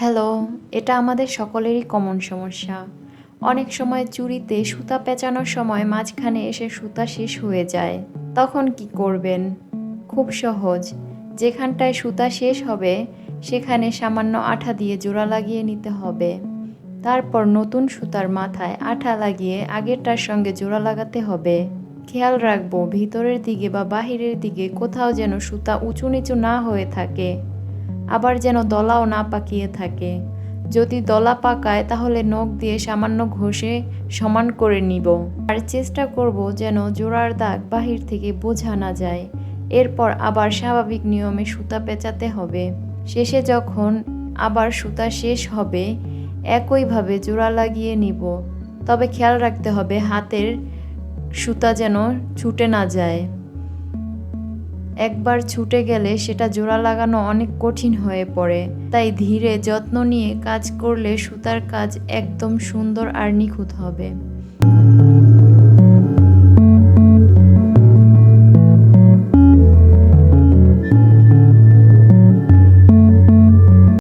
Hello, এটা আমাদের সকলেরই কমন সমস্যা। অনেক সময় চুড়িতে সুতা পেঁচানোর সময় মাঝখানে এসে সুতা শেষ হয়ে যায়। তখন কি করবেন? খুব সহজ। যেখানটায় সুতা শেষ হবে সেখানে সামান্য আঠা দিয়ে জোড়া লাগিয়ে নিতে হবে। তারপর নতুন সুতার মাথায় আঠা লাগিয়ে আগেরটার সঙ্গে জোড়া লাগাতে হবে। খেয়াল রাখবো ভিতরের দিকে বা বাহিরের দিকে কোথাও যেন সুতা উঁচু নিচু না হয়ে থাকে। আবার যেন দলাও না পাকিয়ে থাকে। যদি দলা পাকায় তাহলে নখ দিয়ে সামান্য ঘষে সমান করে নিব। আর চেষ্টা করব যেন জোড়ার দাগ বাহির থেকে বোঝা না যায়। এরপর আবার স্বাভাবিক নিয়মে সুতা পেঁচাতে হবে। শেষে যখন আবার সুতা শেষ হবে একইভাবে জোড়া লাগিয়ে নিব। তবে খেয়াল রাখতে হবে হাতের সুতা যেন ছুটে না যায়। একবার ছুটে গেলে সেটা জোড়া লাগানো অনেক কঠিন হয়ে পড়ে। তাই ধীরে যত্ন নিয়ে কাজ করলে সুতার কাজ একদম সুন্দর আর নিখুঁত হবে।